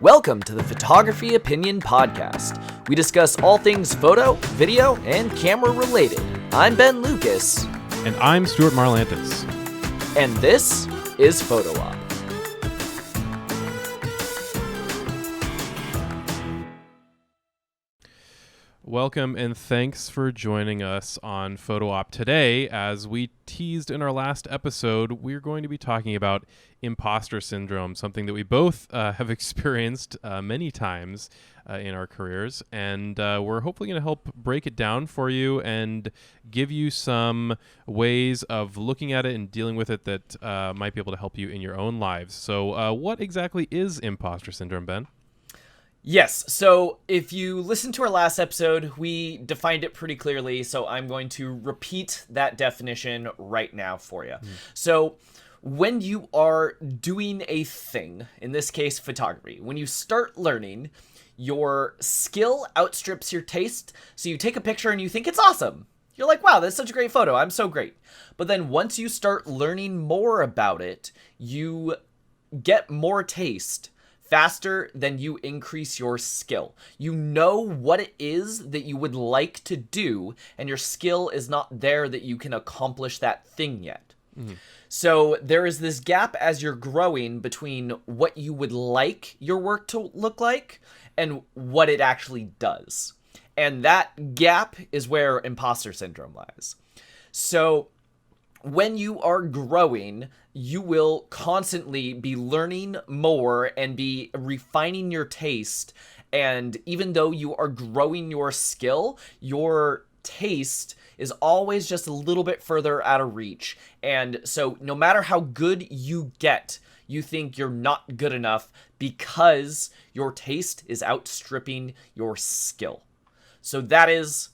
Welcome to the Photography Opinion Podcast. We discuss all things photo, video, and camera related. I'm Ben Lucas. And I'm Stuart Marlantis. And this is Photo Op. Welcome and thanks for joining us on Photo Op today. As we teased in our last episode, we're going to be talking about imposter syndrome, something that we both have experienced many times in our careers. And we're hopefully going to help break it down for you and give you some ways of looking at it and dealing with it that might be able to help you in your own lives. So what exactly is imposter syndrome, Ben? Yes, so if you listened to our last episode, we defined it pretty clearly, so I'm going to repeat that definition right now for you. So when you are doing a thing, in this case photography, when you start learning, your skill outstrips your taste, so you take a picture and you think it's awesome. You're like, wow, that's such a great photo, I'm so great. But then once you start learning more about it, you get more taste faster than you increase your skill. You know what it is that you would like to do, and your skill is not there that you can accomplish that thing yet. So there is this gap as you're growing between what you would like your work to look like and what it actually does. And that gap is where imposter syndrome lies. So when you are growing, you will constantly be learning more and be refining your taste. And even though you are growing your skill, your taste is always just a little bit further out of reach. And so no matter how good you get, you think you're not good enough because your taste is outstripping your skill. So that is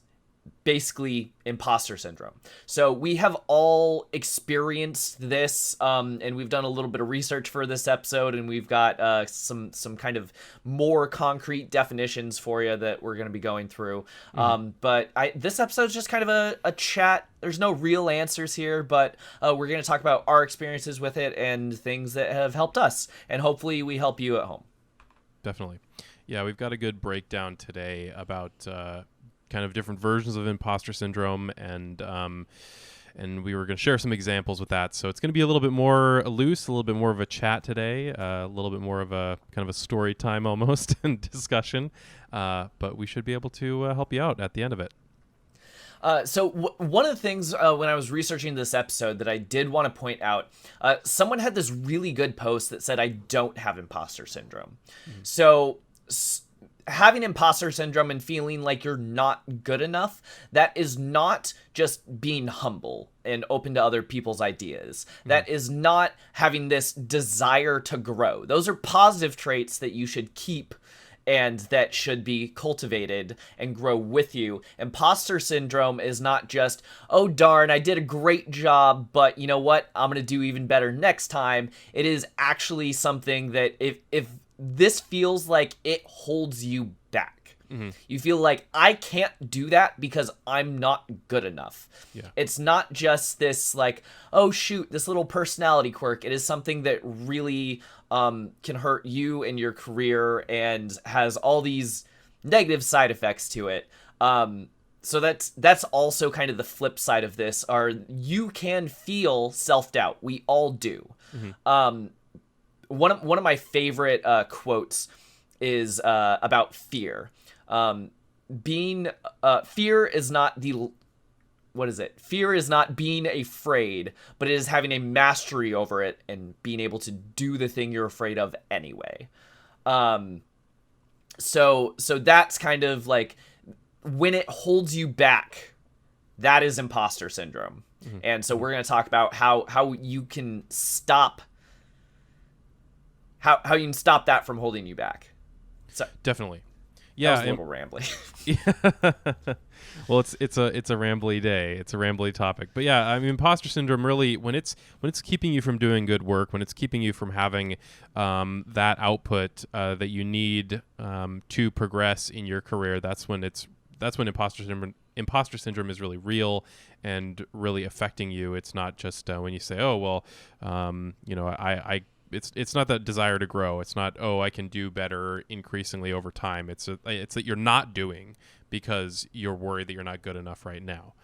basically imposter syndrome. So we have all experienced this, and we've done a little bit of research for this episode, and we've got some kind of more concrete definitions for you that we're going to be going through. But this episode is just kind of a chat. There's no real answers here, but we're going to talk about our experiences with it and things that have helped us, and hopefully we help you at home. Definitely. Yeah, we've got a good breakdown today about kind of different versions of imposter syndrome, and we were going to share some examples with that. So it's going to be a little bit more loose, a little bit more of a chat today, a little bit more of a kind of a story time almost and discussion, but we should be able to help you out at the end of it. So one of the things when I was researching this episode that I did want to point out, someone had this really good post that said, I don't have imposter syndrome. So having imposter syndrome and feeling like you're not good enough, that is not just being humble and open to other people's ideas. That is not having this desire to grow. Those are positive traits that you should keep and that should be cultivated and grow with you. Imposter syndrome is not just, oh darn, I did a great job, but you know what? I'm going to do even better next time. It is actually something that if this feels like it holds you back. You feel like I can't do that because I'm not good enough. Yeah. It's not just this like, oh shoot, this little personality quirk. It is something that really can hurt you and your career and has all these negative side effects to it. So that's also kind of the flip side of this, are you can feel self-doubt. We all do. One of my favorite quotes is about fear. Fear is not Fear is not being afraid, but it is having a mastery over it and being able to do the thing you're afraid of anyway. So that's kind of like when it holds you back, that is imposter syndrome. And so we're going to talk about how you can stop how you can stop that from holding you back. So definitely. Yeah, that was a little rambly. Well, it's a rambly day. It's a rambly topic. But yeah, I mean, imposter syndrome really, when it's keeping you from doing good work, when it's keeping you from having that output that you need to progress in your career, that's when imposter syndrome is really real and really affecting you. It's not just when you say, oh well, I it's not that desire to grow. It's not, oh, I can do better increasingly over time. It's that you're not doing because you're worried that you're not good enough right now.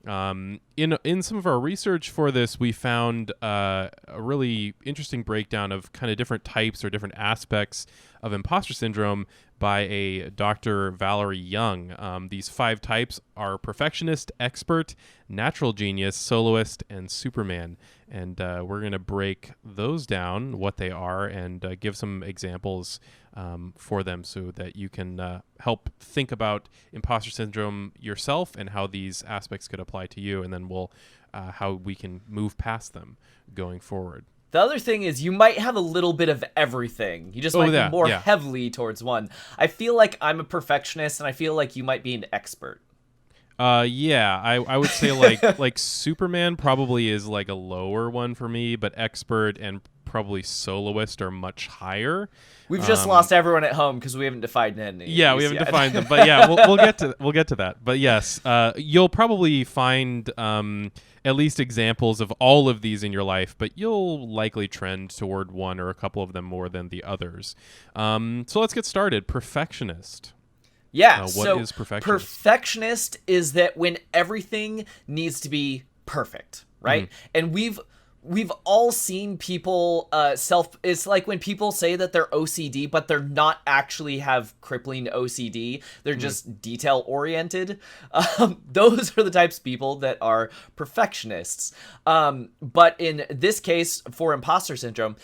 In some of our research for this, we found a really interesting breakdown of kind of different types or different aspects of imposter syndrome by a Dr. Valerie Young. These 5 types are perfectionist, expert, natural genius, soloist, and Superman. And we're going to break those down, what they are, and give some examples for them so that you can help think about imposter syndrome yourself and how these aspects could apply to you, and then we'll how we can move past them going forward. The other thing is you might have a little bit of everything. You just might be more heavily towards one. I feel like I'm a perfectionist, and I feel like you might be an expert. I would say like Superman probably is like a lower one for me, but expert and probably soloist are much higher. We've just lost everyone at home because we haven't defined any. Yeah, we haven't defined them, but yeah, we'll get to that. But yes, you'll probably find at least examples of all of these in your life, but you'll likely trend toward one or a couple of them more than the others. So let's get started. Perfectionist. Yeah, what is perfectionist? Perfectionist is that when everything needs to be perfect, right? And we've all seen people it's like when people say that they're OCD, but they're not actually have crippling OCD. They're just detail oriented. Those are the types of people that are perfectionists. But in this case, for imposter syndrome,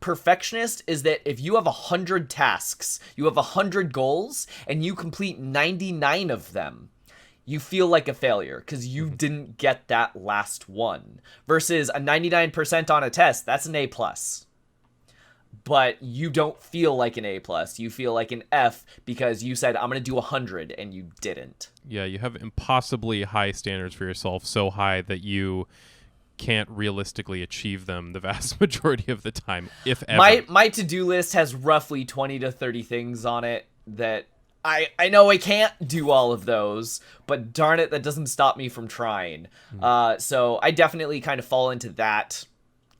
perfectionist is that if you have 100 tasks, you have 100 goals, and you complete 99 of them, you feel like a failure because you didn't get that last one. Versus a 99% on a test, that's an A+. But you don't feel like an A+. You feel like an F because you said, I'm going to do 100, and you didn't. Yeah, you have impossibly high standards for yourself, so high that you can't realistically achieve them the vast majority of the time, if ever. My to-do list has roughly 20 to 30 things on it that I know I can't do all of those, but darn it, that doesn't stop me from trying. So I definitely kind of fall into that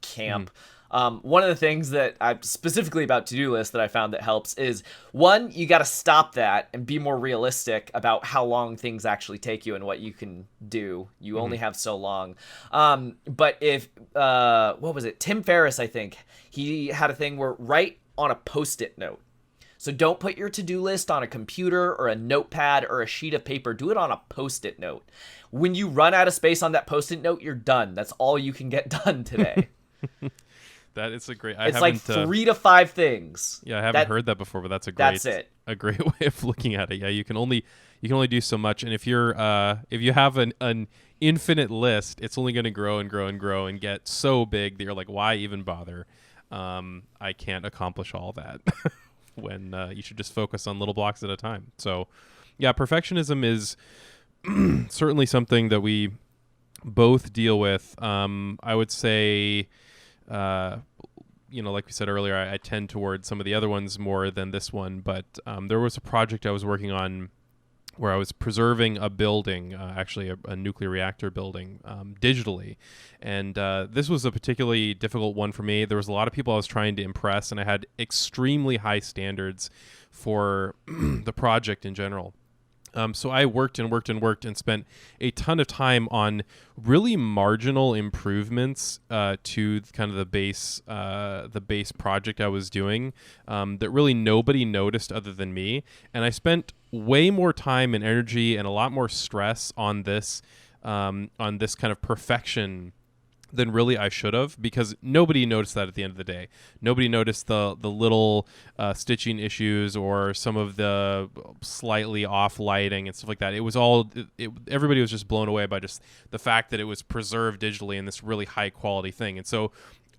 camp. One of the things that specifically about to-do lists that I found that helps is, one, you got to stop that and be more realistic about how long things actually take you and what you can do. You only have so long. But if, what was it? Tim Ferriss, I think, he had a thing where write on a Post-it note. So don't put your to-do list on a computer or a notepad or a sheet of paper. Do it on a Post-it note. When you run out of space on that Post-it note, you're done. That's all you can get done today. That is a great. It's like 3 to 5 things. Yeah, I haven't heard that before, but that's a great way of looking at it. Yeah, you can only do so much, and if you have an infinite list, it's only going to grow and grow and grow and get so big that you're like, why even bother? I can't accomplish all that. When you should just focus on little blocks at a time. So, yeah, perfectionism is certainly something that we both deal with. I would say, like we said earlier, I tend towards some of the other ones more than this one. But there was a project I was working on where I was preserving a building, actually a nuclear reactor building, digitally. And this was a particularly difficult one for me. There was a lot of people I was trying to impress, and I had extremely high standards for the project in general. So I worked and spent a ton of time on really marginal improvements to kind of the base project I was doing that really nobody noticed other than me. And I spent way more time and energy and a lot more stress on this kind of perfection than really I should have, because nobody noticed that at the end of the day. Nobody noticed the little stitching issues or some of the slightly off lighting and stuff like that. It was everybody was just blown away by just the fact that it was preserved digitally in this really high quality thing. And so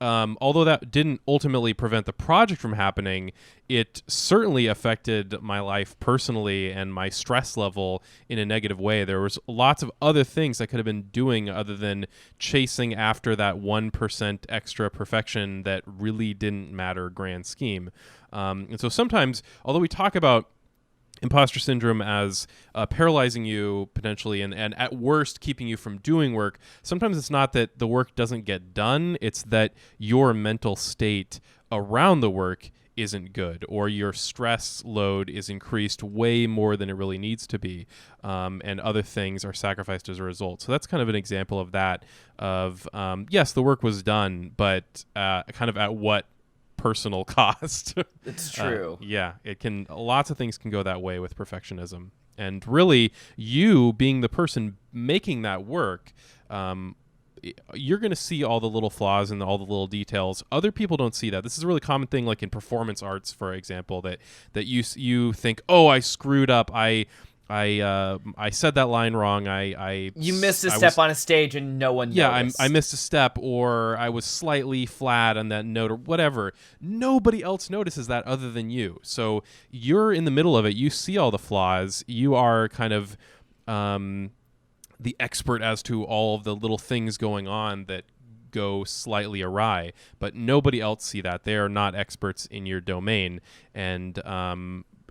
although that didn't ultimately prevent the project from happening, it certainly affected my life personally and my stress level in a negative way. There was lots of other things I could have been doing other than chasing after that 1% extra perfection that really didn't matter grand scheme. And so sometimes, although we talk about imposter syndrome as paralyzing you potentially and at worst keeping you from doing work, sometimes it's not that the work doesn't get done, it's that your mental state around the work isn't good, or your stress load is increased way more than it really needs to be, and other things are sacrificed as a result. So that's kind of an example of that, of yes, the work was done, but kind of at what personal cost. It's true. Yeah, lots of things can go that way with perfectionism. And really, you being the person making that work, you're going to see all the little flaws and all the little details. Other people don't see that. This is a really common thing, like in performance arts, for example, that you think, oh, I screwed up. I said that line wrong. You missed a step on a stage and no one noticed. I missed a step, or I was slightly flat on that note, or whatever. Nobody else notices that other than you. So you're in the middle of it. You see all the flaws. You are kind of the expert as to all of the little things going on that go slightly awry, but nobody else see that. They are not experts in your domain, and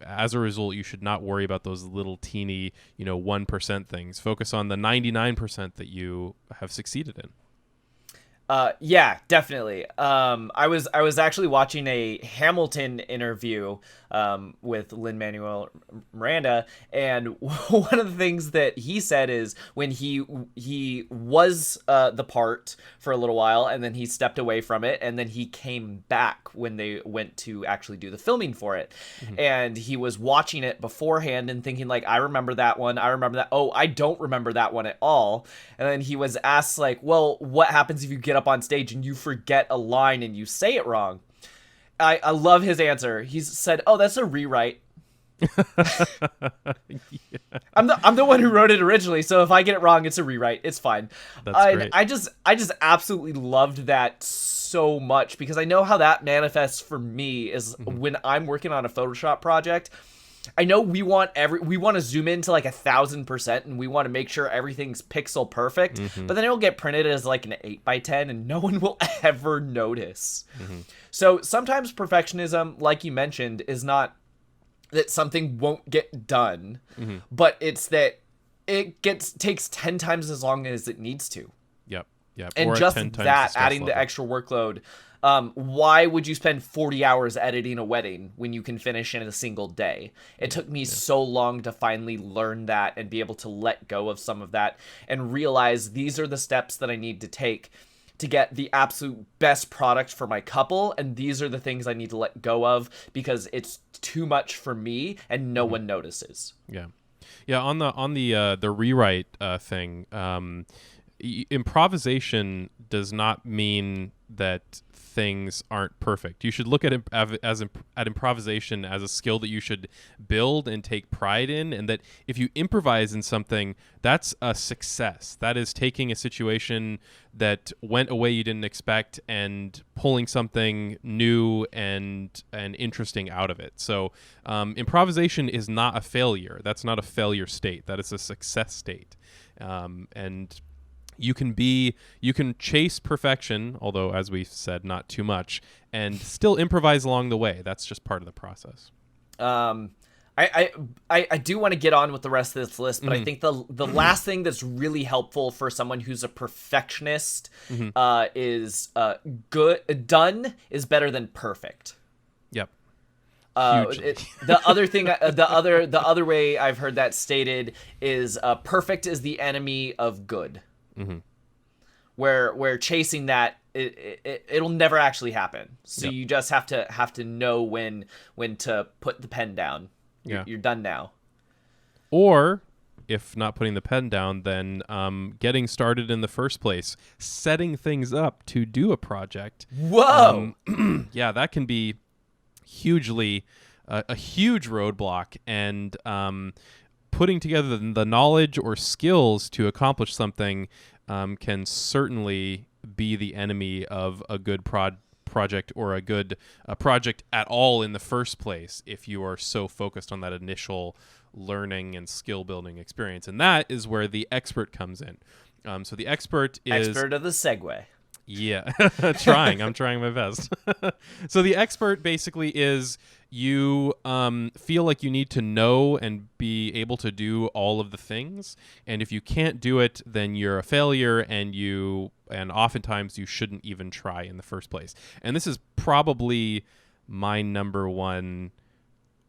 as a result, you should not worry about those little teeny 1% things. Focus on the 99% that you have succeeded in. Yeah, definitely. I was actually watching a Hamilton interview with Lin-Manuel Miranda, and one of the things that he said is when he was the part for a little while, and then he stepped away from it, and then he came back when they went to actually do the filming for it. Mm-hmm. And he was watching it beforehand and thinking like, I remember that one, I remember that. Oh, I don't remember that one at all. And then he was asked like, well, what happens if you get up on stage and you forget a line and you say it wrong? I love his answer. He said, oh, that's a rewrite. Yeah. I'm the one who wrote it originally, so if I get it wrong, it's a rewrite. It's fine. That's great. I just absolutely loved that so much, because I know how that manifests for me is when I'm working on a Photoshop project. I know we want to zoom into like 1,000%, and we want to make sure everything's pixel perfect, but then it'll get printed as like an 8x10 and no one will ever notice. So sometimes perfectionism, like you mentioned, is not that something won't get done, but it's that it takes 10 times as long as it needs to. Yep. And or just that, adding the extra workload. Why would you spend 40 hours editing a wedding when you can finish in a single day? It took me so long to finally learn that and be able to let go of some of that and realize these are the steps that I need to take to get the absolute best product for my couple, and these are the things I need to let go of because it's too much for me and no one notices. Yeah. On the rewrite thing, improvisation does not mean that things aren't perfect. You should look at improvisation as a skill that you should build and take pride in, and that if you improvise in something, that's a success. That is taking a situation that went a way you didn't expect and pulling something new and interesting out of it. So improvisation is not a failure. That's not a failure state. That is a success state. And you can chase perfection, although as we've said, not too much, and still improvise along the way. That's just part of the process. I do want to get on with the rest of this list, but I think the last thing that's really helpful for someone who's a perfectionist is done is better than perfect. Yep. The other thing, the other way I've heard that stated is perfect is the enemy of good. Where chasing that it'll never actually happen. So you just have to know when to put the pen down. You're done now. Or if not putting the pen down, then getting started in the first place, setting things up to do a project. Whoa. Yeah, that can be hugely a huge roadblock, and putting together the knowledge or skills to accomplish something can certainly be the enemy of a good project or a good project at all in the first place if you are so focused on that initial learning and skill building experience. And that is where the expert comes in. So the expert is... Expert of the segue. Yeah, I'm trying my best. So the expert basically is you feel like you need to know and be able to do all of the things, and if you can't do it, then you're a failure, and oftentimes you shouldn't even try in the first place. And this is probably my number one,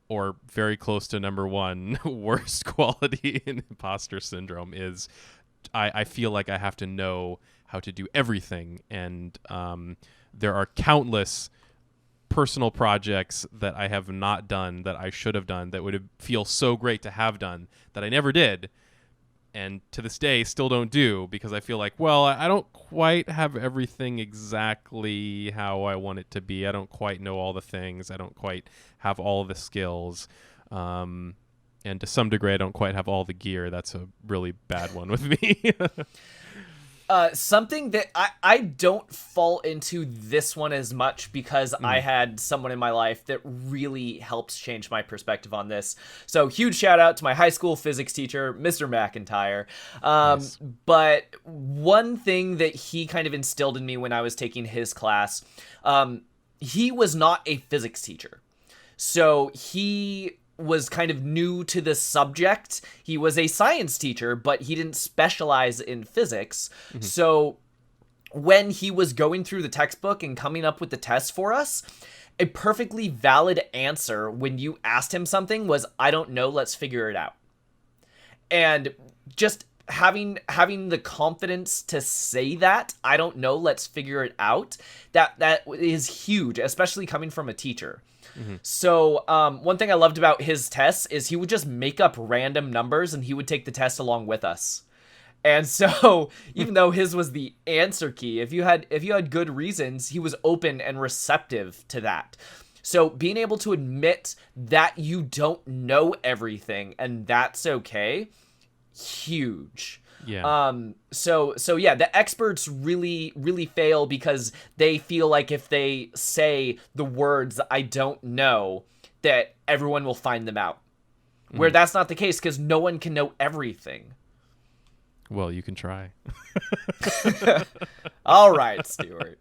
or very close to number one, worst quality in imposter syndrome is I feel like I have to know how to do everything, and there are countless personal projects that I have not done that I should have done that would feel so great to have done that I never did, and to this day still don't do, because I feel like, well, I don't quite have everything exactly how I want it to be. I don't quite know all the things. I don't quite have all the skills. And to some degree, I don't quite have all the gear. That's a really bad one with me. Something that I don't fall into this one as much, because I had someone in my life that really helps change my perspective on this. So huge shout out to my high school physics teacher, Mr. McIntyre. Nice. But one thing that he kind of instilled in me when I was taking his class, he was not a physics teacher. So he was kind of new to the subject. He was a science teacher, but he didn't specialize in physics. So when he was going through the textbook and coming up with the test for us, a perfectly valid answer when you asked him something was, "I don't know, let's figure it out." And just having the confidence to say that, "I don't know, let's figure it out," that is huge, especially coming from a teacher. So one thing I loved about his tests is he would just make up random numbers and he would take the test along with us. And so even though his was the answer key, if you had good reasons, he was open and receptive to that. So being able to admit that you don't know everything and that's okay, huge. Yeah. So yeah, the experts really, really fail because they feel like if they say the words, "I don't know," that everyone will find them out. Where that's not the case, because no one can know everything. Well, you can try. All right, Stuart.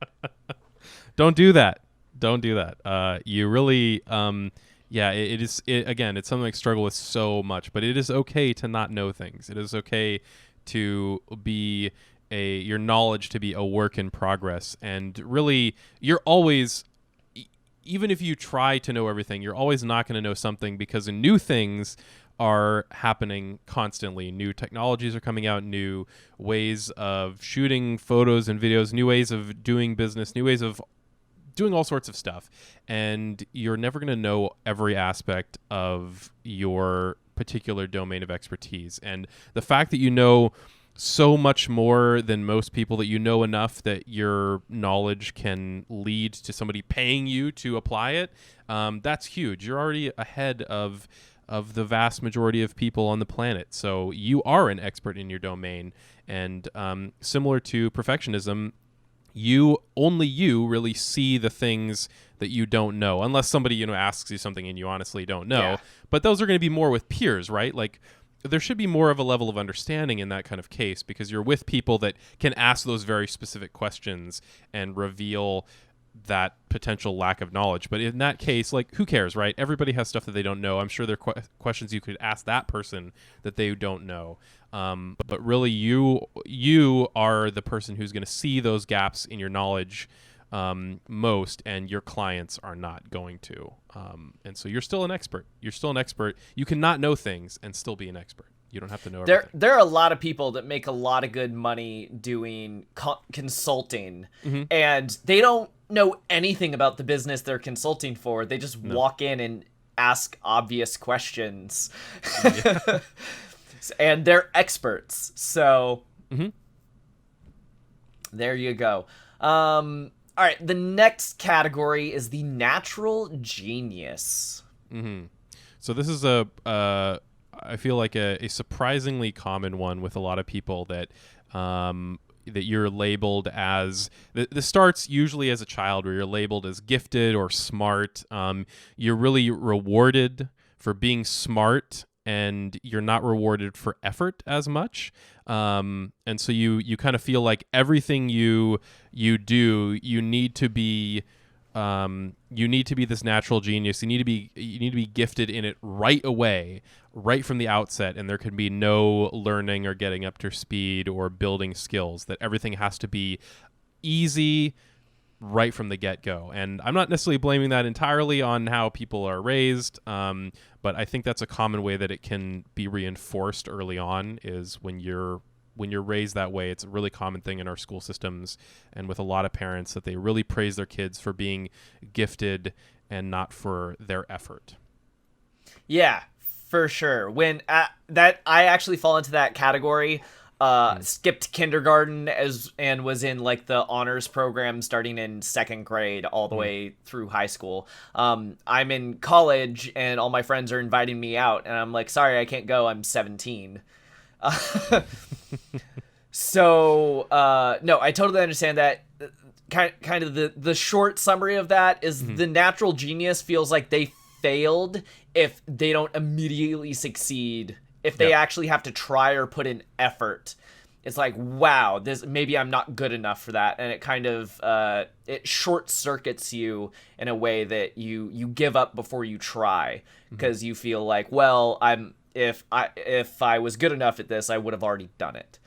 Don't do that. Don't do that. You really, yeah, it is, again, it's something I struggle with so much, but it is okay to not know things. It is okay to be your knowledge to be a work in progress. And really, you're always, even if you try to know everything, you're always not going to know something, because new things are happening constantly. New technologies are coming out, new ways of shooting photos and videos, new ways of doing business, new ways of doing all sorts of stuff. And you're never going to know every aspect of your particular domain of expertise. And the fact that you know so much more than most people, that you know enough that your knowledge can lead to somebody paying you to apply it, that's huge. You're already ahead of the vast majority of people on the planet. So you are an expert in your domain. And similar to perfectionism, you really see the things that you don't know, unless somebody asks you something and you honestly don't know. Yeah. But those are going to be more with peers, right? Like, there should be more of a level of understanding in that kind of case, because you're with people that can ask those very specific questions and reveal that potential lack of knowledge. But in that case, like, who cares, right? Everybody has stuff that they don't know. I'm sure there are questions you could ask that person that they don't know. But really, you are the person who's going to see those gaps in your knowledge most, and your clients are not going to. And so you're still an expert. You cannot know things and still be an expert. You don't have to know everything. There are a lot of people that make a lot of good money doing consulting, and they don't know anything about the business they're consulting for. They just walk in and ask obvious questions. Yeah. And they're experts. So there you go. All right, the next category is the natural genius. So this is I feel like a surprisingly common one with a lot of people, that that you're labeled as. This starts usually as a child, where you're labeled as gifted or smart. You're really rewarded for being smart, and you're not rewarded for effort as much. And so you kind of feel like everything you do, you need to be you need to be this natural genius. You need to be gifted in it right away, right from the outset, and there can be no learning or getting up to speed or building skills. That everything has to be easy right from the get-go. And I'm not necessarily blaming that entirely on how people are raised, but I think that's a common way that it can be reinforced early on, is when you're raised that way. It's a really common thing in our school systems and with a lot of parents, that they really praise their kids for being gifted and not for their effort. Yeah, for sure. When that I actually fall into that category. Skipped kindergarten and was in like the honors program starting in second grade all the way through high school. I'm in college and all my friends are inviting me out and I'm like, sorry, I can't go. I'm 17. So, no, I totally understand that. Kind of the short summary of that is the natural genius feels like they failed if they don't immediately succeed. If they actually have to try or put in effort, it's like, wow, this maybe I'm not good enough for that, and it kind of it short circuits you in a way that you give up before you try, because you feel like, well, if I was good enough at this, I would have already done it.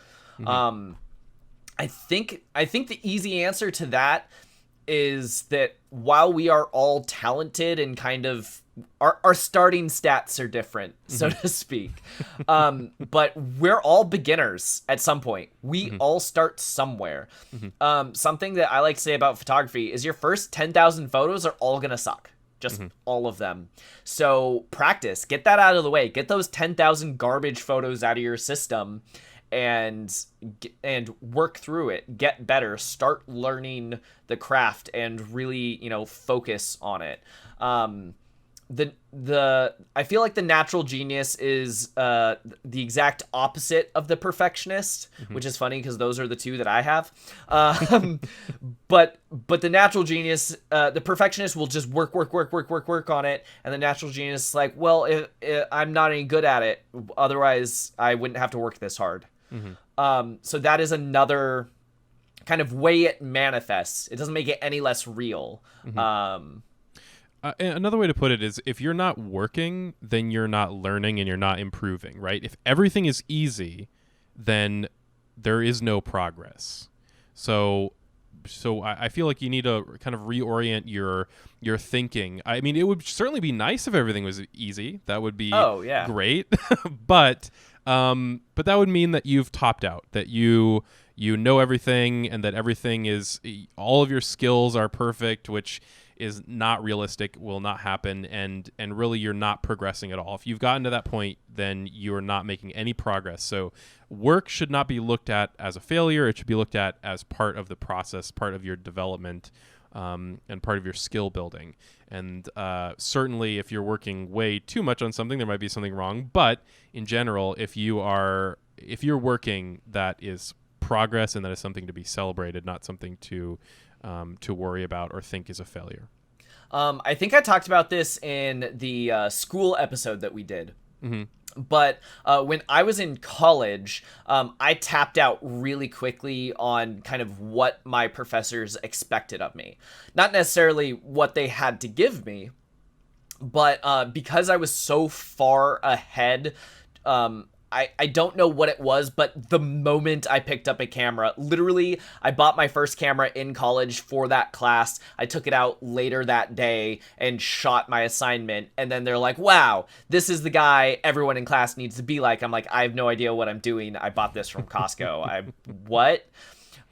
I think the easy answer to that is that while we are all talented and kind of our starting stats are different, so to speak, but we're all beginners at some point. We all start somewhere. Something that I like to say about photography is your first 10,000 photos are all gonna suck. Just all of them. So practice, get that out of the way. Get those 10,000 garbage photos out of your system and work through it. Get better. Start learning the craft and really, focus on it. I feel like the natural genius is the exact opposite of the perfectionist, which is funny because those are the two that I have. But the natural genius, the perfectionist will just work on it, and the natural genius is like, well, if I'm not any good at it, otherwise I wouldn't have to work this hard. So that is another kind of way it manifests. It doesn't make it any less real. Another way to put it is, if you're not working, then you're not learning and you're not improving, right? If everything is easy, then there is no progress. So I feel like you need to kind of reorient your thinking. I mean, it would certainly be nice if everything was easy. That would be great. But that would mean that you've topped out, that you know everything, and that everything is, all of your skills are perfect, which is not realistic, will not happen, and really you're not progressing at all. If you've gotten to that point, then you're not making any progress. So work should not be looked at as a failure. It should be looked at as part of the process, part of your development, and part of your skill building. And certainly if you're working way too much on something, there might be something wrong. But in general, if you're working, that is progress, and that is something to be celebrated, not something to worry about or think is a failure. I think I talked about this in the school episode that we did. But when I was in college, I tapped out really quickly on kind of what my professors expected of me. Not necessarily what they had to give me, but because I was so far ahead, I don't know what it was, but the moment I picked up a camera, literally, I bought my first camera in college for that class. I took it out later that day and shot my assignment. And then they're like, wow, this is the guy everyone in class needs to be like. I'm like, I have no idea what I'm doing. I bought this from Costco. What?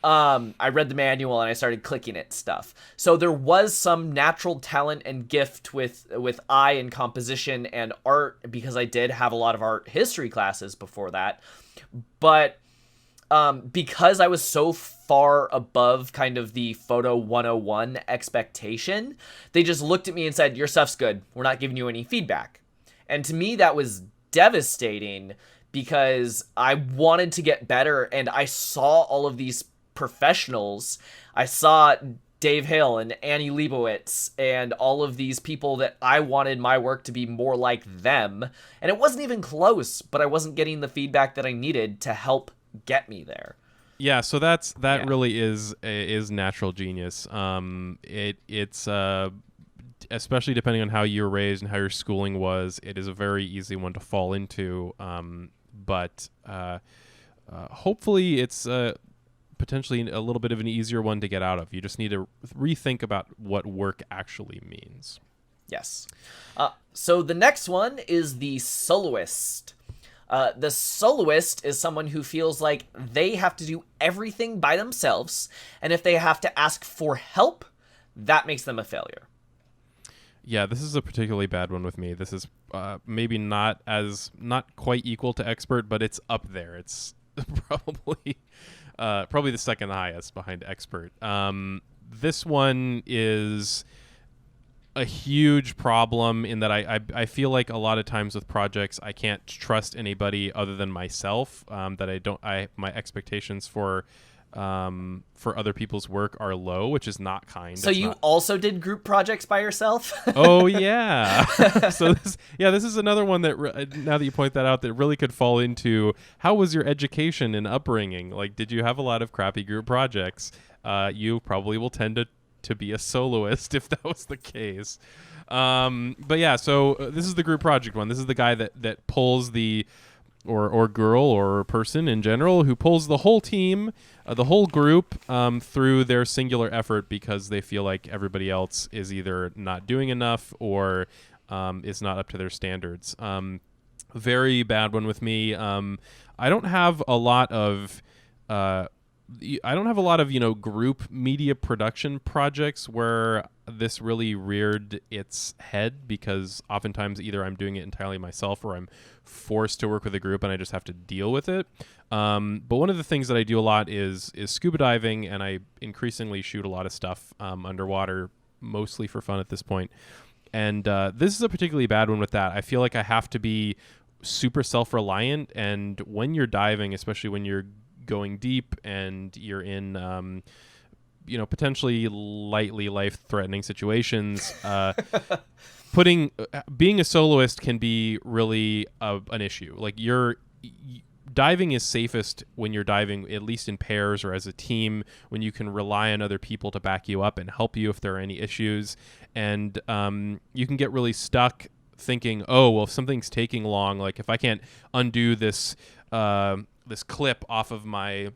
I read the manual and I started clicking at stuff. So there was some natural talent and gift with eye and composition and art, because I did have a lot of art history classes before that. But because I was so far above kind of the photo 101 expectation, they just looked at me and said, your stuff's good. We're not giving you any feedback. And to me, that was devastating, because I wanted to get better, and I saw all of these professionals. I saw Dave Hill and Annie Leibovitz and all of these people that I wanted my work to be more like them. And it wasn't even close, but I wasn't getting the feedback that I needed to help get me there. Yeah, so that Yeah. really is natural genius. It's especially depending on how you were raised and how your schooling was, it is a very easy one to fall into. But hopefully, it's potentially a little bit of an easier one to get out of. You just need to rethink about what work actually means. Yes. So the next one is the soloist. The soloist is someone who feels like they have to do everything by themselves, and if they have to ask for help, that makes them a failure. Yeah, this is a particularly bad one with me. This is maybe not quite equal to expert, but it's up there. It's probably the second highest behind expert. This one is a huge problem in that I feel like a lot of times with projects I can't trust anybody other than myself. My expectations for other people's work are low, which is not kind. So you also did group projects by yourself? Oh yeah. So this is another one that now that you point that out, that really could fall into how was your education and upbringing? Like, did you have a lot of crappy group projects? You probably will tend to be a soloist if that was the case. But yeah, so this is the group project one. This is the guy that pulls the or girl or person in general who pulls the whole team, the whole group through their singular effort because they feel like everybody else is either not doing enough or is not up to their standards. Very bad one with me. I don't have a lot of group media production projects where this really reared its head, because oftentimes either I'm doing it entirely myself or I'm forced to work with a group and I just have to deal with it. But one of the things that I do a lot is scuba diving, and I increasingly shoot a lot of stuff underwater, mostly for fun at this point. And this is a particularly bad one with that. I feel like I have to be super self-reliant, and when you're diving, especially when you're going deep and you're in potentially lightly life-threatening situations, being a soloist can be really an issue. Like, diving is safest when you're diving at least in pairs or as a team, when you can rely on other people to back you up and help you if there are any issues. And you can get really stuck thinking, oh, well, if something's taking long, like if I can't undo this clip off of my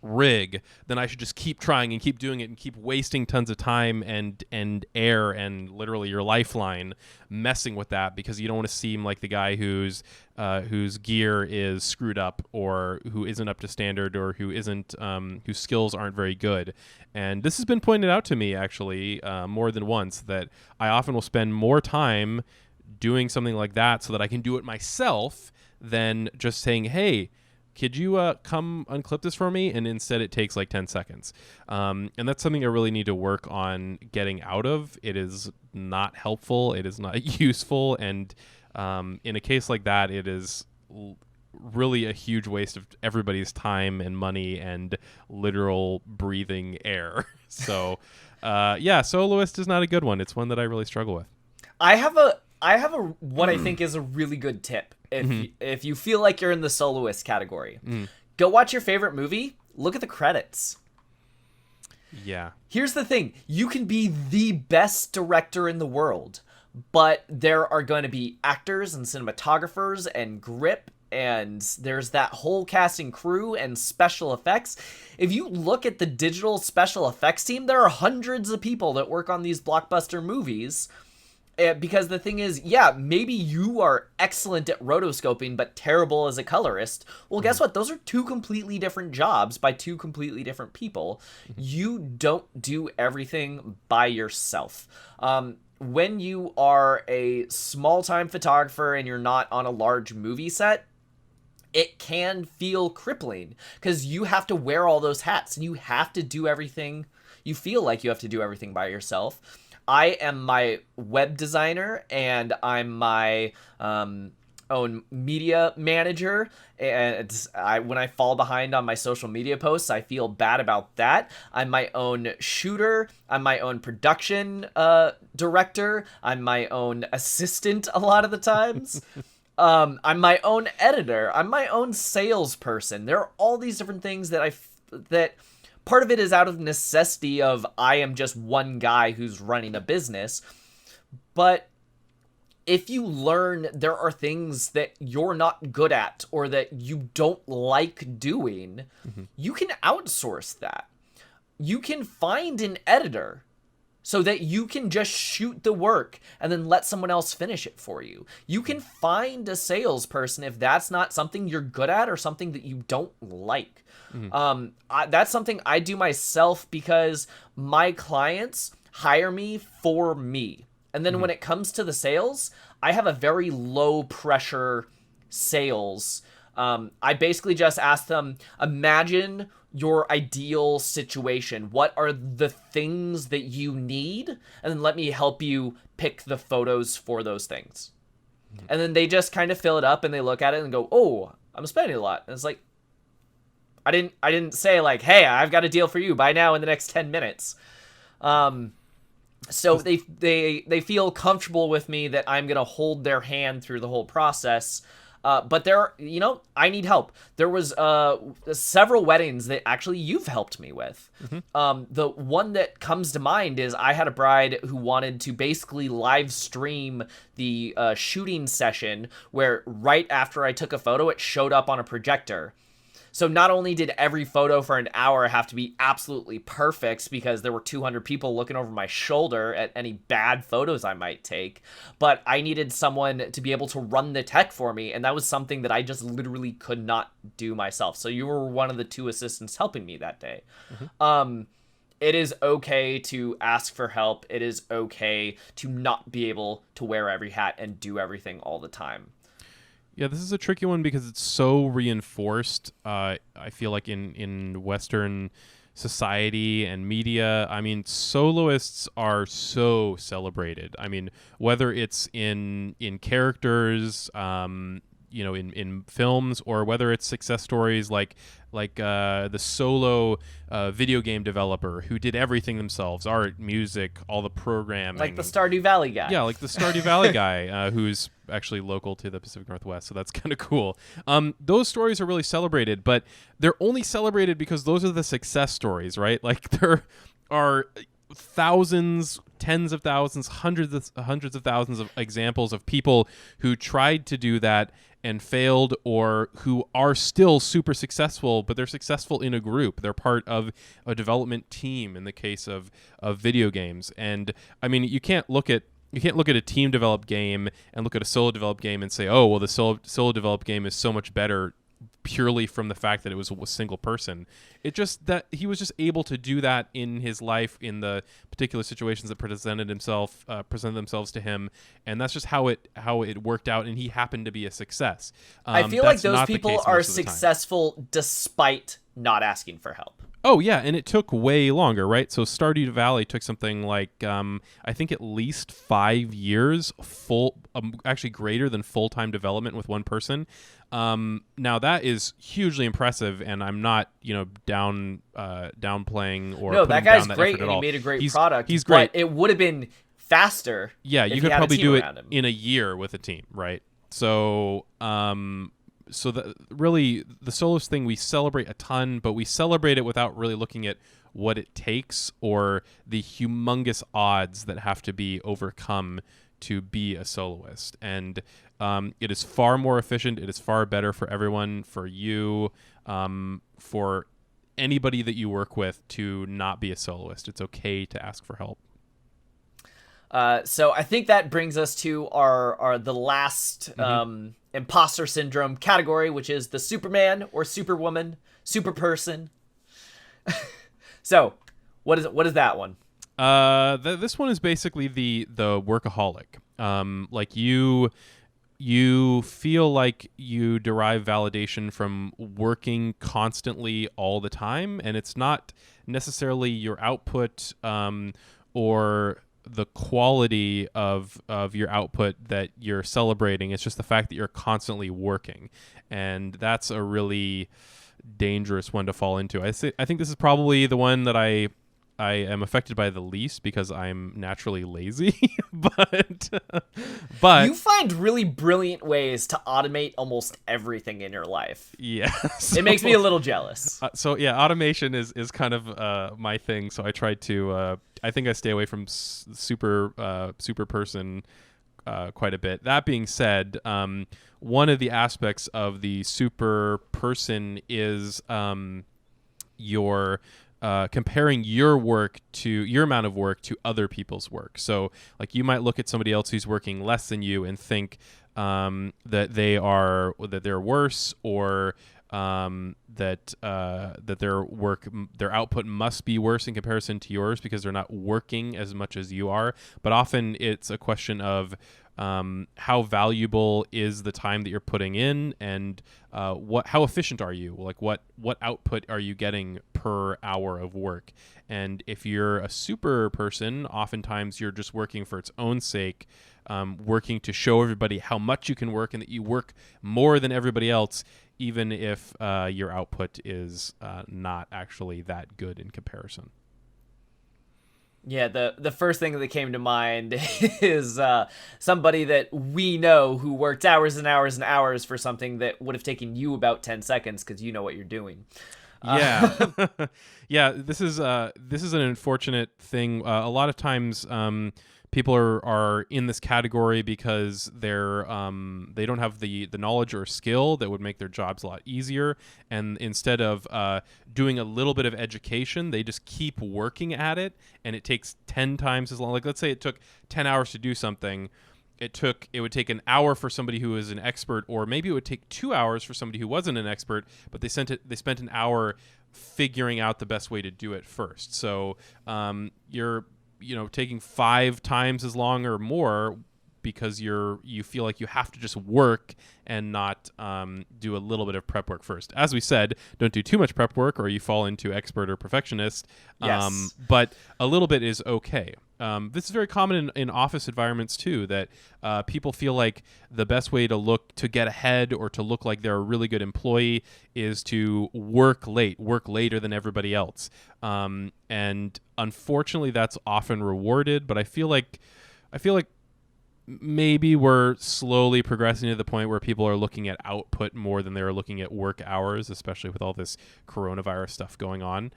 rig, then I should just keep trying and keep doing it and keep wasting tons of time and air and literally your lifeline messing with that, because you don't want to seem like the guy whose gear is screwed up or who isn't up to standard or whose skills aren't very good. And this has been pointed out to me actually more than once, that I often will spend more time doing something like that so that I can do it myself than just saying, hey, could you come unclip this for me? And instead it takes like 10 seconds. And that's something I really need to work on getting out of. It is not helpful. It is not useful. And in a case like that, it is really a huge waste of everybody's time and money and literal breathing air. So soloist is not a good one. It's one that I really struggle with. I have what I think is a really good tip. If you feel like you're in the soloist category, go watch your favorite movie, look at the credits. Yeah. Here's the thing. You can be the best director in the world, but there are going to be actors and cinematographers and grip, and there's that whole cast and crew and special effects. If you look at the digital special effects team, there are hundreds of people that work on these blockbuster movies. Because the thing is, maybe you are excellent at rotoscoping but terrible as a colorist. Well, guess what? Those are two completely different jobs by two completely different people. You don't do everything by yourself. When you are a small-time photographer and you're not on a large movie set, it can feel crippling because you have to wear all those hats and you have to do everything. You feel like you have to do everything by yourself. I am my web designer and I'm my own media manager. And when I fall behind on my social media posts, I feel bad about that. I'm my own shooter. I'm my own production director. I'm my own assistant a lot of the times. I'm my own editor. I'm my own salesperson. There are all these different things that that part of it is out of necessity of I am just one guy who's running a business. But if you learn there are things that you're not good at or that you don't like doing, you can outsource that. You can find an editor so that you can just shoot the work and then let someone else finish it for you. You can find a salesperson if that's not something you're good at or something that you don't like. That's something I do myself because my clients hire me for me. And then when it comes to the sales, I have a very low pressure sales. I basically just ask them, imagine your ideal situation. What are the things that you need? And then let me help you pick the photos for those things. And then they just kind of fill it up and they look at it and go, oh, I'm spending a lot. And it's like, I didn't say like, hey, I've got a deal for you. Buy now in the next 10 minutes. So they feel comfortable with me that I'm going to hold their hand through the whole process. But I need help. There was several weddings that actually you've helped me with. The one that comes to mind is I had a bride who wanted to basically live stream the shooting session where right after I took a photo, it showed up on a projector. So not only did every photo for an hour have to be absolutely perfect because there were 200 people looking over my shoulder at any bad photos I might take, but I needed someone to be able to run the tech for me, and that was something that I just literally could not do myself. So you were one of the 2 assistants helping me that day. It is okay to ask for help. It is okay to not be able to wear every hat and do everything all the time. Yeah, this is a tricky one because it's so reinforced, I feel like, in Western society and media. I mean, soloists are so celebrated. I mean, whether it's in characters, in films, or whether it's success stories like the solo video game developer who did everything themselves, art, music, all the programming. Like the Stardew Valley guy. Yeah, like the Stardew Valley guy who's actually local to the Pacific Northwest, so that's kind of cool. Those stories are really celebrated, but they're only celebrated because those are the success stories, right? Like there are thousands, tens of thousands, hundreds of thousands of examples of people who tried to do that and failed, or who are still super successful, but they're successful in a group. They're part of a development team in the case of video games. And I mean, you can't look at a team developed game and look at a solo developed game and say, oh, well, the solo developed game is so much better purely from the fact that it was a single person. It just that he was just able to do that in his life in the particular situations that presented themselves to him, and that's just how it worked out, and he happened to be a success. I feel like those people are successful despite not asking for help. Oh, yeah, and it took way longer, right? So Stardew Valley took something like, I think at least 5 years, actually greater than full-time development with one person. Now, that is hugely impressive, and I'm not, downplaying or no, that guy's down that great, effort and at all. He made a great product. He's great. But it would have been faster. Yeah, you could probably do it in a year with a team, right? So, really, the solos thing we celebrate a ton, but we celebrate it without really looking at what it takes or the humongous odds that have to be overcome to be a soloist. And it is far more efficient. It is far better for everyone, for you, for anybody that you work with to not be a soloist. It's okay to ask for help. So I think that brings us to the last imposter syndrome category, which is the Superman or Superwoman, super person. So what is that one? This one is basically the workaholic. Like you feel like you derive validation from working constantly all the time, and it's not necessarily your output or the quality of your output that you're celebrating. It's just the fact that you're constantly working, and that's a really dangerous one to fall into. I think this is probably the one that I I am affected by the least because I'm naturally lazy. but but You find really brilliant ways to automate almost everything in your life. yeah, It makes me a little jealous. so yeah, automation is kind of my thing. So I try to. I think I stay away from super person quite a bit. That being said, one of the aspects of the super person is your comparing your amount of work to other people's work. So like you might look at somebody else who's working less than you and think that they're worse, or that their output must be worse in comparison to yours because they're not working as much as you are. But often it's a question of how valuable is the time that you're putting in, and how efficient are you? Like what output are you getting per hour of work? And if you're a super person, oftentimes you're just working for its own sake, working to show everybody how much you can work and that you work more than everybody else, even if your output is not actually that good in comparison. Yeah, the first thing that came to mind is somebody that we know who worked hours and hours and hours for something that would have taken you about 10 seconds because you know what you're doing. Yeah, yeah. This is an unfortunate thing. A lot of times, people are in this category because they don't have the knowledge or skill that would make their jobs a lot easier. And instead of doing a little bit of education, they just keep working at it, and it takes 10 times as long. Like let's say it took 10 hours to do something. It would take an hour for somebody who is an expert, or maybe it would take 2 hours for somebody who wasn't an expert, but they spent an hour figuring out the best way to do it first. So you're taking 5 times as long or more because you feel like you have to just work and not do a little bit of prep work first. As we said, don't do too much prep work or you fall into expert or perfectionist. Yes. But a little bit is okay. This is very common in office environments too, that people feel like the best way to get ahead or to look like they're a really good employee is to work later than everybody else. And unfortunately, that's often rewarded. But I feel like maybe we're slowly progressing to the point where people are looking at output more than they're looking at work hours, especially with all this coronavirus stuff going on.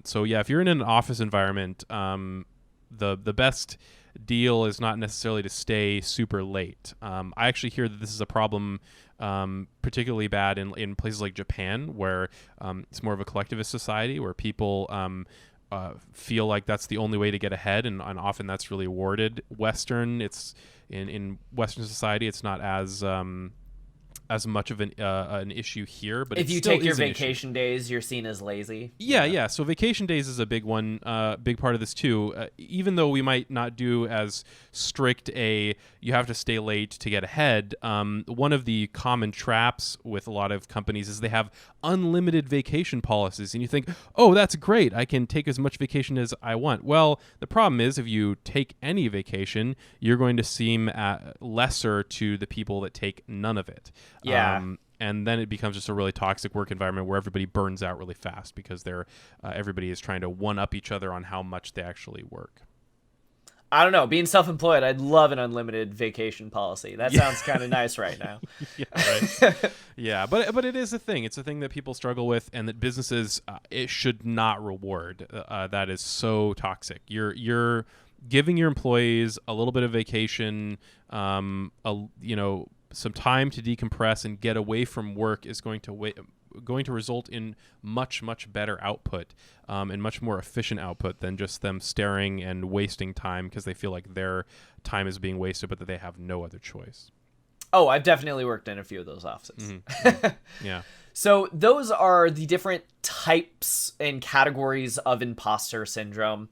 So yeah, if you're in an office environment, the best deal is not necessarily to stay super late. I actually hear that this is a problem particularly bad in places like Japan, where it's more of a collectivist society where people feel like that's the only way to get ahead, and often that's really awarded. In Western society, it's not as much of an issue here, but if you take your vacation days, you're seen as lazy. Yeah. So vacation days is a big one, big part of this too. Even though we might not do as strict you have to stay late to get ahead. One of the common traps with a lot of companies is they have unlimited vacation policies, and you think, oh, that's great, I can take as much vacation as I want. Well, the problem is if you take any vacation, you're going to seem lesser to the people that take none of it. Yeah. And then it becomes just a really toxic work environment where everybody burns out really fast because everybody is trying to one-up each other on how much they actually work. I don't know. Being self-employed, I'd love an unlimited vacation policy. That sounds kind of nice right now. Yeah, right. Yeah, but it is a thing. It's a thing that people struggle with, and that businesses it should not reward. That is so toxic. You're giving your employees a little bit of vacation, some time to decompress and get away from work is going to result in much, much better output and much more efficient output than just them staring and wasting time because they feel like their time is being wasted, but that they have no other choice. Oh, I've definitely worked in a few of those offices. Mm-hmm. Yeah. So those are the different types and categories of imposter syndrome.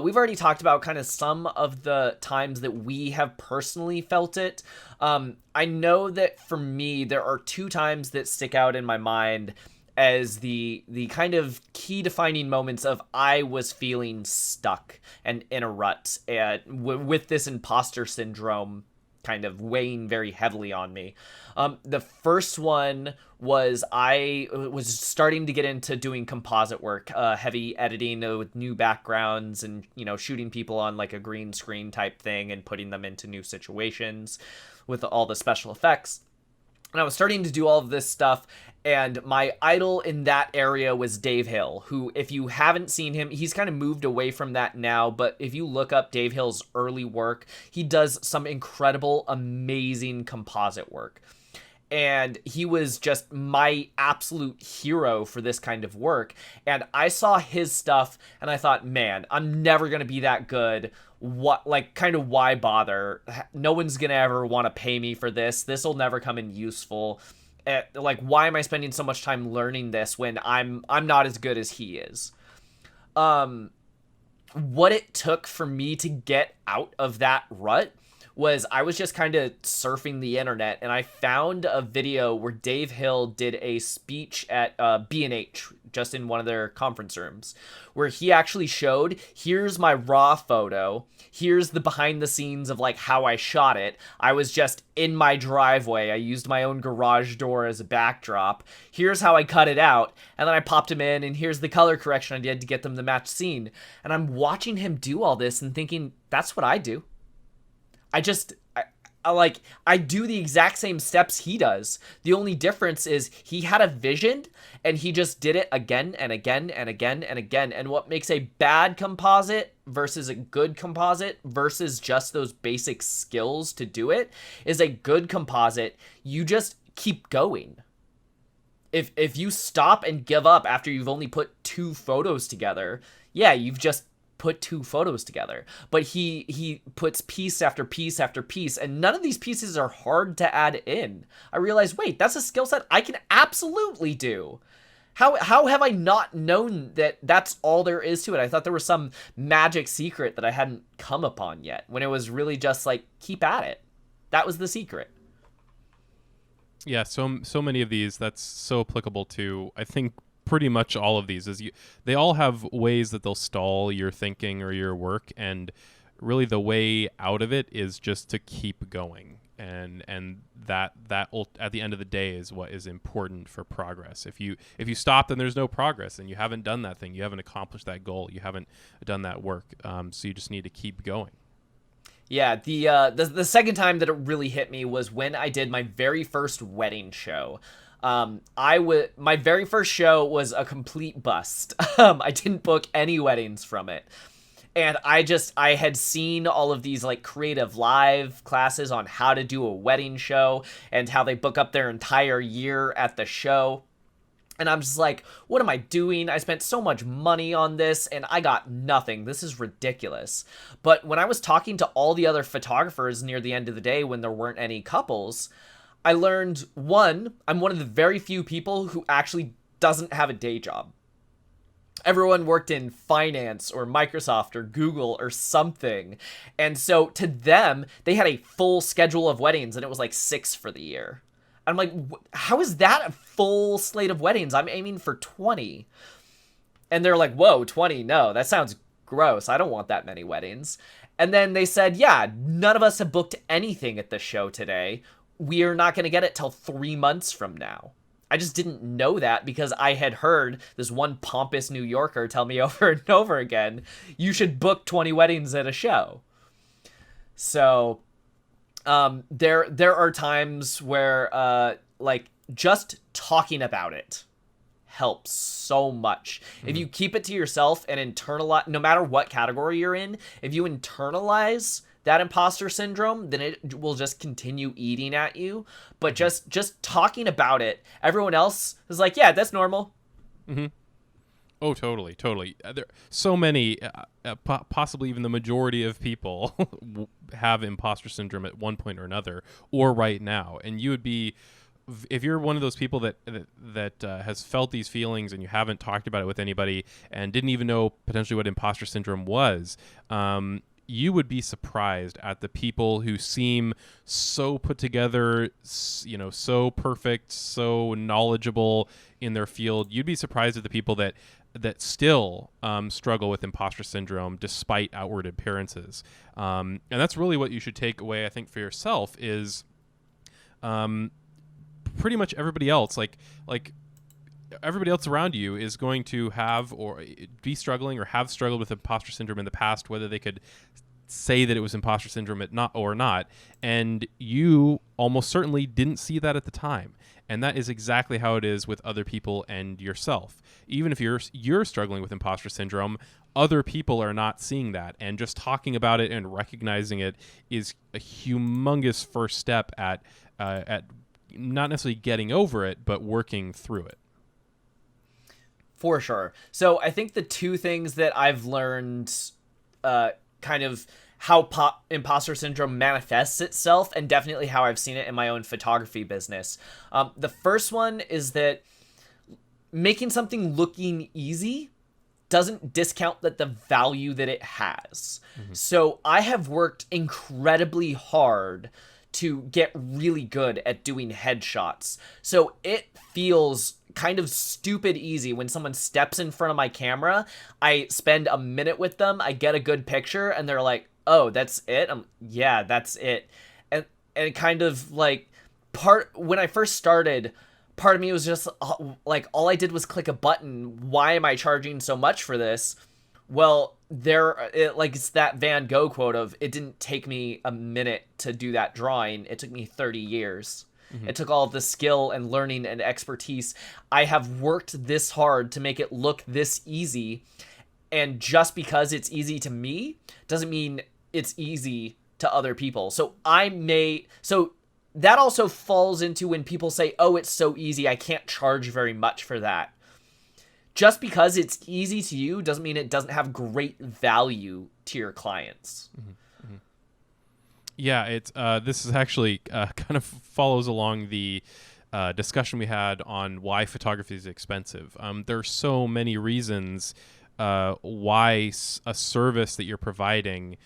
We've already talked about kind of some of the times that we have personally felt it. I know that for me, there are 2 times that stick out in my mind as the kind of key defining moments of I was feeling stuck and in a rut with this imposter syndrome kind of weighing very heavily on me. The first one was I was starting to get into doing composite work, heavy editing with new backgrounds and, shooting people on like a green screen type thing and putting them into new situations with all the special effects. And I was starting to do all of this stuff, and my idol in that area was Dave Hill, who, if you haven't seen him, he's kind of moved away from that now, but if you look up Dave Hill's early work, he does some incredible, amazing composite work. And he was just my absolute hero for this kind of work. And I saw his stuff, and I thought, man, I'm never going to be that good. Why bother? No one's gonna ever want to pay me for this. This will never come in useful. Why am I spending so much time learning this when I'm not as good as he is? What it took for me to get out of that rut was I was just kind of surfing the internet, and I found a video where Dave Hill did a speech at B&H, just in one of their conference rooms, where he actually showed, here's my raw photo, here's the behind the scenes of like how I shot it. I was just in my driveway. I used my own garage door as a backdrop. Here's how I cut it out. And then I popped him in, and here's the color correction I did to get them the match scene. And I'm watching him do all this and thinking, that's what I do. I do the exact same steps he does. The only difference is he had a vision and he just did it again and again and again and again. And what makes a bad composite versus a good composite versus just those basic skills to do it is a good composite. You just keep going. If you stop and give up after you've only put 2 photos together, yeah, you've just put 2 photos together. But he puts piece after piece after piece, and none of these pieces are hard to add in. I realized, wait, that's a skill set I can absolutely do. How have I not known that that's all there is to it? I thought there was some magic secret that I hadn't come upon yet, when it was really just like, keep at it. That was the secret. Yeah, so many of these, that's so applicable to, I think, pretty much all of these. They all have ways that they'll stall your thinking or your work, and really the way out of it is just to keep going. And that at the end of the day is what is important for progress. If you stop, then there's no progress, and you haven't done that thing. You haven't accomplished that goal. You haven't done that work. So you just need to keep going. Yeah, the second time that it really hit me was when I did my very first wedding show. My very first show was a complete bust. I didn't book any weddings from it. And I had seen all of these like creative live classes on how to do a wedding show and how they book up their entire year at the show. And I'm just like, what am I doing? I spent so much money on this and I got nothing. This is ridiculous. But when I was talking to all the other photographers near the end of the day when there weren't any couples, I learned, one, I'm one of the very few people who actually doesn't have a day job. Everyone worked in finance or Microsoft or Google or something. And so to them, they had a full schedule of weddings, and it was like 6 for the year. I'm like, how is that a full slate of weddings? I'm aiming for 20. And they're like, whoa, 20? No, that sounds gross. I don't want that many weddings. And then they said, yeah, none of us have booked anything at the show today. We are not going to get it till 3 months from now. I just didn't know that because I had heard this one pompous New Yorker tell me over and over again, you should book 20 weddings at a show. So there are times where just talking about it helps so much. Mm-hmm. If you keep it to yourself and internalize, no matter what category you're in, if you internalize that imposter syndrome, then it will just continue eating at you. But just talking about it, everyone else is like, yeah, that's normal. Mm-hmm. Oh, totally. There so many, possibly even the majority of people have imposter syndrome at one point or another, or right now. And you would be, if you're one of those people that has felt these feelings and you haven't talked about it with anybody and didn't even know potentially what imposter syndrome was, you would be surprised at the people who seem so put together, so perfect, so knowledgeable in their field. You'd be surprised at the people that that still struggle with imposter syndrome despite outward appearances. And that's really what you should take away, I think, for yourself is pretty much everybody else, like everybody else around you is going to have or be struggling or have struggled with imposter syndrome in the past, whether they could say that it was imposter syndrome or not. And you almost certainly didn't see that at the time. And that is exactly how it is with other people and yourself. Even if you're struggling with imposter syndrome, other people are not seeing that. And just talking about it and recognizing it is a humongous first step at not necessarily getting over it, but working through it. For sure. So I think the two things that I've learned kind of how imposter syndrome manifests itself, and definitely how I've seen it in my own photography business. The first one is that making something looking easy doesn't discount the value that it has. Mm-hmm. So I have worked incredibly hard to get really good at doing headshots. So it feels kind of stupid easy when someone steps in front of my camera. I spend a minute with them, I get a good picture, and they're like, "Oh, that's it?" Yeah, that's it. And kind of like when I first started, part of me was just like, all I did was click a button. Why am I charging so much for this? Well, it's that Van Gogh quote of, it didn't take me a minute to do that drawing. It took me 30 years. Mm-hmm. It took all of the skill and learning and expertise. I have worked this hard to make it look this easy. And just because it's easy to me doesn't mean it's easy to other people. So that also falls into when people say, "Oh, it's so easy, I can't charge very much for that." Just because it's easy to you doesn't mean it doesn't have great value to your clients. Mm-hmm. Mm-hmm. Yeah, this is actually kind of follows along the discussion we had on why photography is expensive. There are so many reasons why a service that you're providing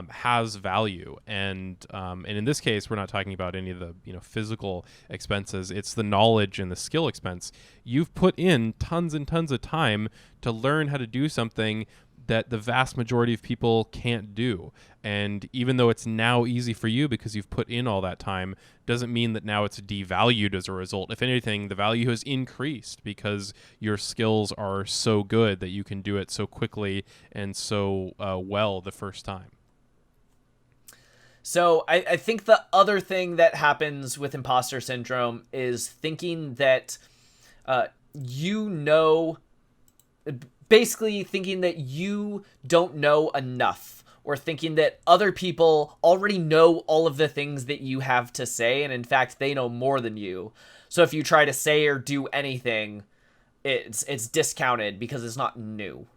has value, and in this case, we're not talking about any of the physical expenses. It's the knowledge and the skill expense. You've put in tons and tons of time to learn how to do something that the vast majority of people can't do. And even though it's now easy for you because you've put in all that time, doesn't mean that now it's devalued as a result. If anything, the value has increased because your skills are so good that you can do it so quickly and so well the first time. So I think the other thing that happens with imposter syndrome is thinking that basically thinking that you don't know enough, or thinking that other people already know all of the things that you have to say, and in fact they know more than you. So if you try to say or do anything, it's discounted because it's not new.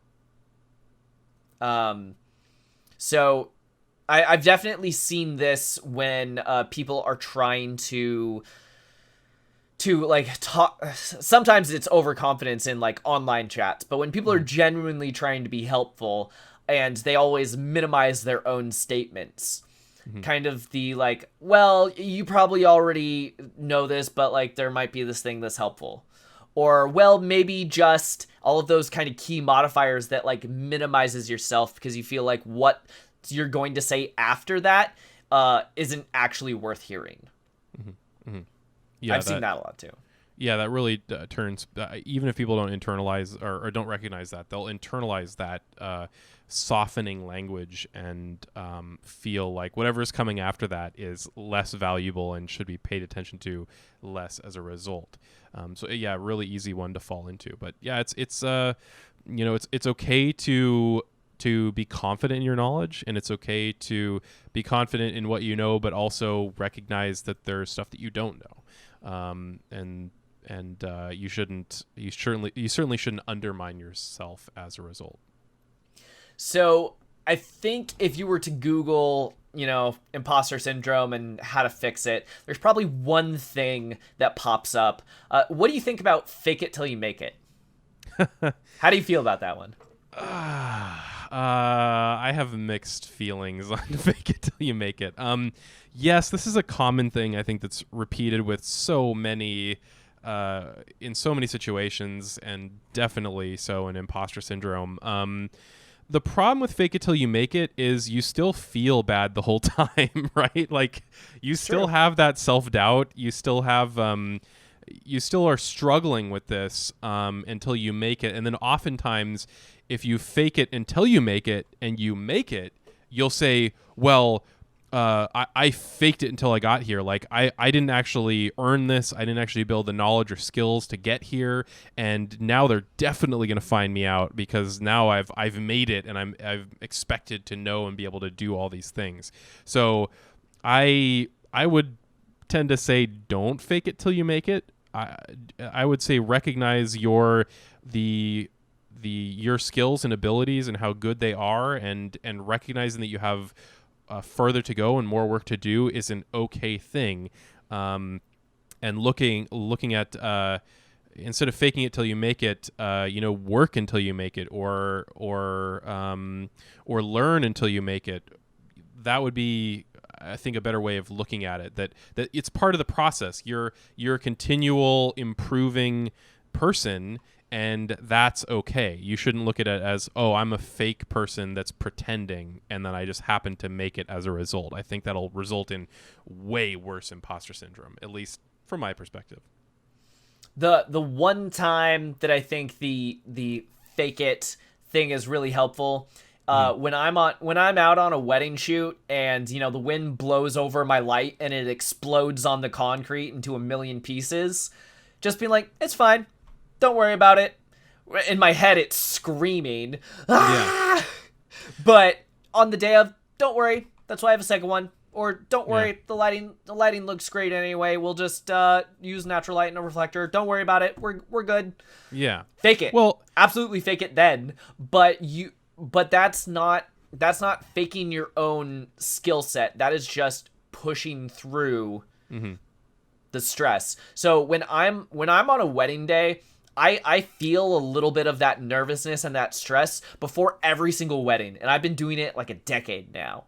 So I've definitely seen this when people are trying to like talk. Sometimes it's overconfidence in like online chats, but when people are genuinely trying to be helpful and they always minimize their own statements, kind of the like, well, you probably already know this, but like there might be this thing that's helpful. Or, well, maybe just all of those kind of key modifiers that like minimizes yourself because you feel like what you're going to say after that isn't actually worth hearing. Mm-hmm. Mm-hmm. Yeah, I've seen that a lot too. Yeah, that really turns, even if people don't internalize or don't recognize that, they'll internalize that softening language and feel like whatever is coming after that is less valuable and should be paid attention to less as a result. So yeah, really easy one to fall into. But yeah, it's okay to be confident in your knowledge, and it's okay to be confident in what you know, but also recognize that there's stuff that you don't know. You certainly shouldn't undermine yourself as a result. So I think if you were to Google, imposter syndrome and how to fix it, there's probably one thing that pops up. What do you think about fake it till you make it? How do you feel about that one? I have mixed feelings on fake it till you make it. Yes, this is a common thing I think that's repeated with so many in so many situations, and definitely so in imposter syndrome. The problem with fake it till you make it is you still feel bad the whole time, right? Like you still have that self-doubt. You still have, you still are struggling with this until you make it. And then oftentimes if you fake it until you make it and you make it, you'll say, well, I faked it until I got here. Like I didn't actually earn this. I didn't actually build the knowledge or skills to get here. And now they're definitely going to find me out because now I've made it and I've expected to know and be able to do all these things. So I would tend to say don't fake it till you make it. I would say recognize your skills and abilities and how good they are, and recognizing that you have further to go and more work to do is an okay thing. And looking at instead of faking it till you make it, work until you make it, or learn until you make it. That would be, I think, a better way of looking at it. That it's part of the process. You're a continual improving person. And that's okay. You shouldn't look at it as, oh, I'm a fake person that's pretending, and then I just happen to make it as a result. I think that'll result in way worse imposter syndrome, at least from my perspective. The one time that I think the fake it thing is really helpful, when I'm out on a wedding shoot and the wind blows over my light and it explodes on the concrete into a million pieces, just being like, it's fine. Don't worry about it. In my head, it's screaming. Ah! Yeah. But on the day of, don't worry. That's why I have a second one. Or don't worry. Yeah. The lighting looks great anyway. We'll just use natural light and a reflector. Don't worry about it. We're good. Yeah. Fake it. Well, absolutely fake it then. But that's not faking your own skill set. That is just pushing through the stress. So when I'm on a wedding day, I feel a little bit of that nervousness and that stress before every single wedding. And I've been doing it like a decade now.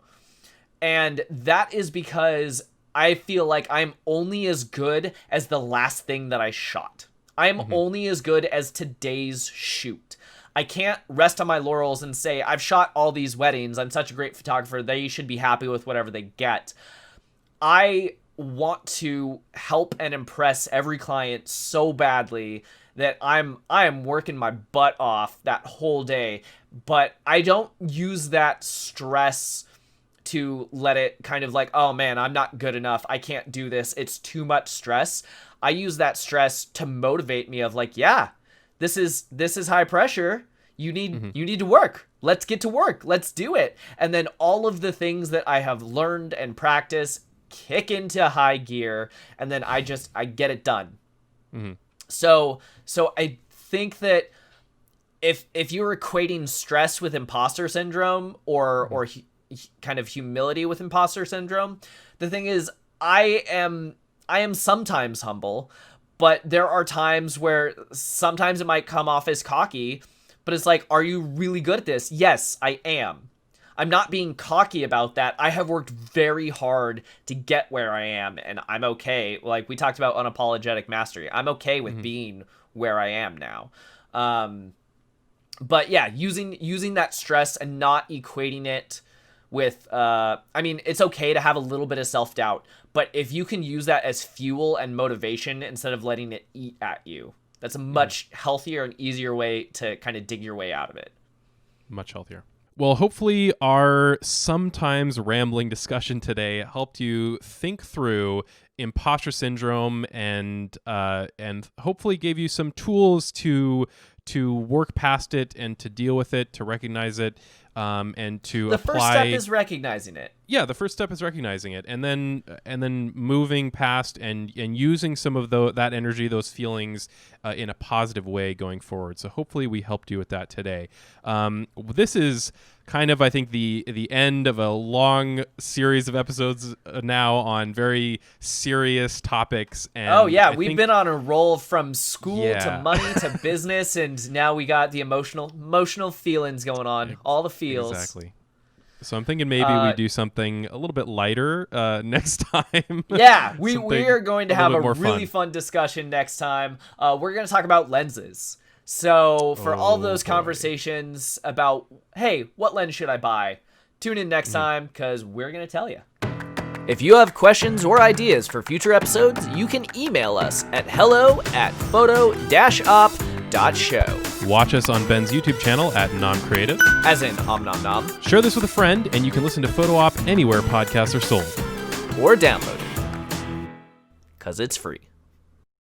And that is because I feel like I'm only as good as the last thing that I shot. I'm only as good as today's shoot. I can't rest on my laurels and say, I've shot all these weddings. I'm such a great photographer. They should be happy with whatever they get. I want to help and impress every client so badly that I am working my butt off that whole day, but I don't use that stress to let it kind of like, oh man, I'm not good enough. I can't do this. It's too much stress. I use that stress to motivate me of like, yeah, this is high pressure. You need to work. Let's get to work. Let's do it. And then all of the things that I have learned and practiced kick into high gear, and then I get it done. So I think that if you're equating stress with imposter syndrome or kind of humility with imposter syndrome, the thing is I am sometimes humble, but there are times where sometimes it might come off as cocky, but it's like, are you really good at this? Yes, I am. I'm not being cocky about that. I have worked very hard to get where I am, and I'm okay. Like we talked about unapologetic mastery. I'm okay with being where I am now. But yeah, using that stress and not equating it with, I mean, it's okay to have a little bit of self-doubt, but if you can use that as fuel and motivation instead of letting it eat at you, that's a much healthier and easier way to kind of dig your way out of it. Much healthier. Well, hopefully our sometimes rambling discussion today helped you think through imposter syndrome and hopefully gave you some tools to work past it and to deal with it, to recognize it, and to apply. The first step is recognizing it. Yeah, the first step is recognizing it, and then moving past and using some of that energy, those feelings, in a positive way going forward. So hopefully we helped you with that today. This is kind of, I think, the end of a long series of episodes now on very serious topics. And we've been on a roll from school to money to business, and now we got the emotional feelings going on, all the feels. Exactly. So I'm thinking maybe we do something a little bit lighter next time. Yeah, we are going to have a really fun discussion next time. We're going to talk about lenses. So for all those conversations about, hey, what lens should I buy? Tune in next time because we're going to tell you. If you have questions or ideas for future episodes, you can email us at hello@photo-op.show. Watch us on Ben's YouTube channel at NomCreative. As in Om Nom Nom. Share this with a friend, and you can listen to Photo Op anywhere podcasts are sold. Or download it. Because it's free.